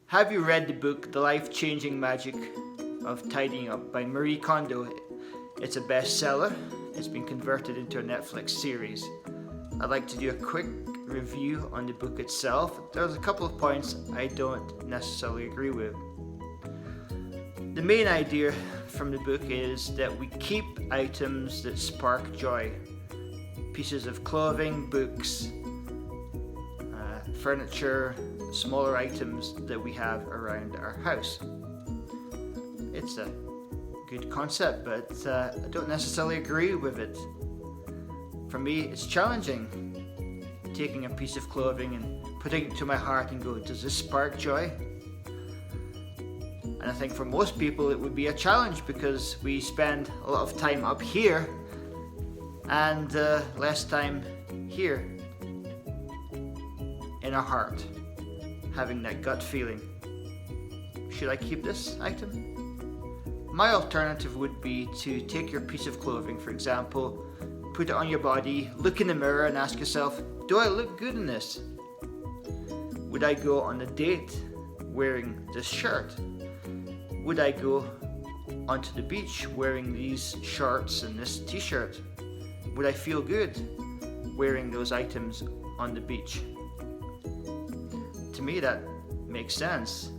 Have you read the book The Life-Changing Magic of Tidying Up by Marie Kondo? It's a bestseller. It's been converted into a Netflix series. I'd like to do a quick review on the book itself. There's a couple of points I don't necessarily agree with. The main idea from the book is that we keep items that spark joy. Pieces of clothing, books, furniture, smaller items that we have around our house. It's a good concept, but I don't necessarily agree with it. For me, it's challenging taking a piece of clothing and putting it to my heart and go, does this spark joy? And I think for most people it would be a challenge because we spend a lot of time up here and less time here in our heart, having that gut feeling. Should I keep this item? My alternative would be to take your piece of clothing, for example, put it on your body, look in the mirror and ask yourself, do I look good in this? Would I go on a date wearing this shirt? Would I go onto the beach wearing these shorts and this t-shirt? Would I feel good wearing those items on the beach? To me that makes sense.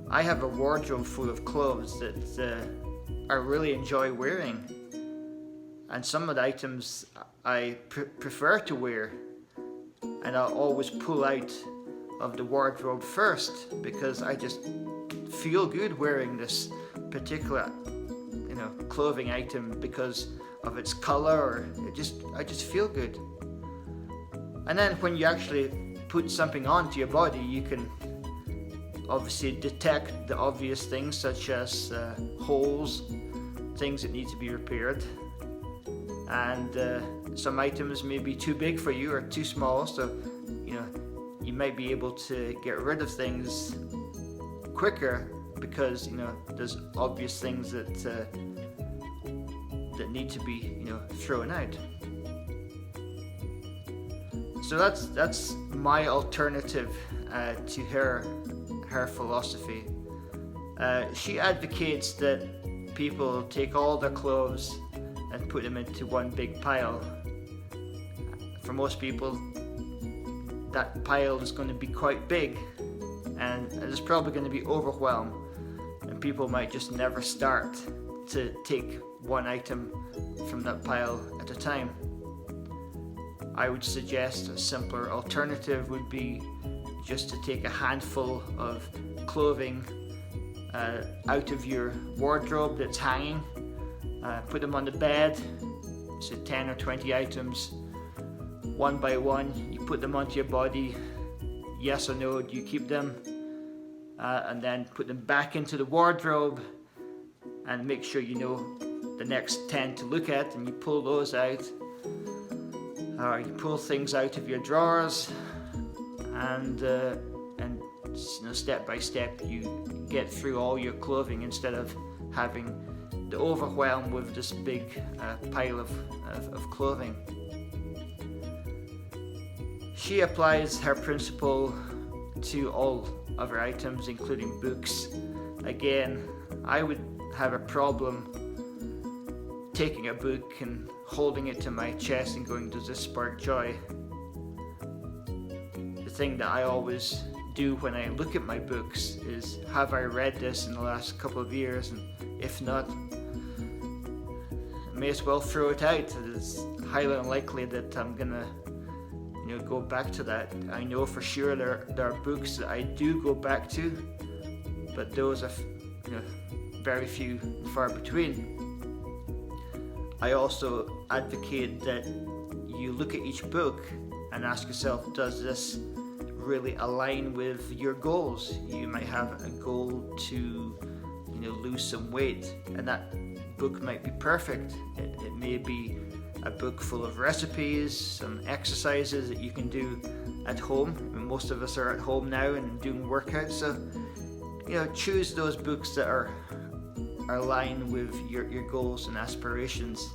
I have a wardrobe full of clothes that I really enjoy wearing, and some of the items I prefer to wear, and I'll always pull out of the wardrobe first because I just feel good wearing this particular clothing item because of its color, or I just feel good. And then when you actually put something onto your body, you can obviously detect the obvious things such as holes, things that need to be repaired, and some items may be too big for you or too small, so you might be able to get rid of things quicker because there's obvious things that need to be thrown out. So that's my alternative to her philosophy. She advocates that people take all their clothes and put them into one big pile. For most people, that pile is going to be quite big, and there's probably going to be overwhelm, and people might just never start to take one item from that pile at a time. I would suggest a simpler alternative would be just to take a handful of clothing out of your wardrobe that's hanging, put them on the bed, so 10 or 20 items, one by one, you put them onto your body, yes or no, do you keep them, and then put them back into the wardrobe and make sure you know the next 10 to look at, and you pull those out. You pull things out of your drawers, and step by step you get through all your clothing instead of having the overwhelm with this big pile of clothing. She applies her principle to all of her items, including books. Again, I would have a problem taking a book and holding it to my chest and going, does this spark joy? The thing that I always do when I look at my books is, have I read this in the last couple of years? And if not, I may as well throw it out. It's highly unlikely that I'm gonna go back to that. I know for sure there are books that I do go back to, but those are very few and far between. I also advocate that you look at each book and ask yourself, does this really align with your goals? You might have a goal to lose some weight, and that book might be perfect. It may be a book full of recipes, some exercises that you can do at home. I mean, most of us are at home now and doing workouts, so choose those books that are aligned with your goals and aspirations.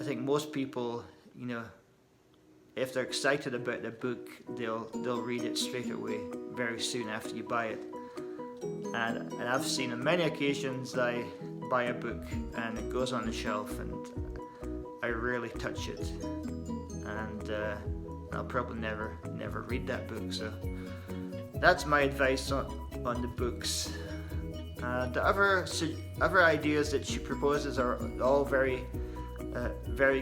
I think most people if they're excited about the book, they'll read it straight away, very soon after you buy it. And I've seen on many occasions I buy a book and it goes on the shelf and I rarely touch it, and I'll probably never read that book. So that's my advice on the books. The other ideas that she proposes are all very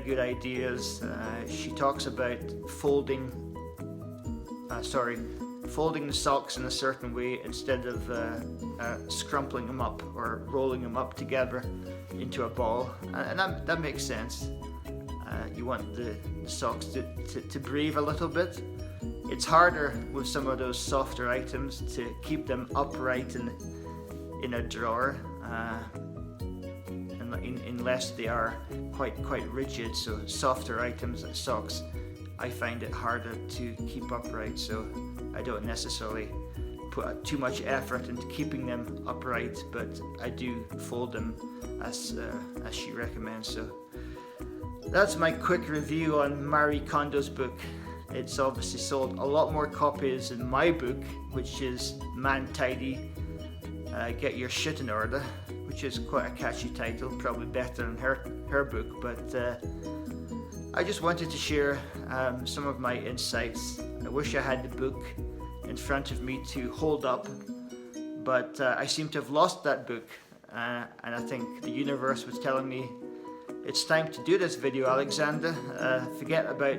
good ideas. She talks about folding the socks in a certain way instead of scrumpling them up or rolling them up together into a ball, and that makes sense. You want the socks to breathe a little bit. It's harder with some of those softer items to keep them upright in a drawer, unless they are quite rigid. So softer items like socks, I find it harder to keep upright, so I don't necessarily put too much effort into keeping them upright, but I do fold them as she recommends. So that's my quick review on Marie Kondo's book. It's obviously sold a lot more copies than my book, which is Man Tidy, Get Your Shit in Order, which is quite a catchy title, probably better than her book, but I just wanted to share some of my insights. I wish I had the book in front of me to hold up, but I seem to have lost that book, and I think the universe was telling me, it's time to do this video, Alexander. Forget about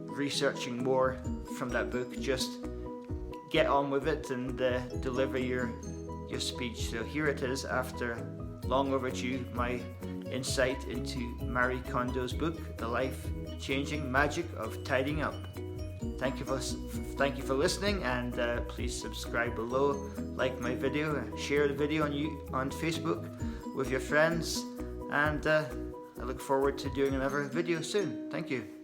researching more from that book, just get on with it and deliver your speech. So here it is, after long overdue, my insight into Marie Kondo's book, The Life-Changing Magic of Tidying Up. Thank you for listening, and please subscribe below, like my video, share the video on Facebook with your friends, and I look forward to doing another video soon. Thank you.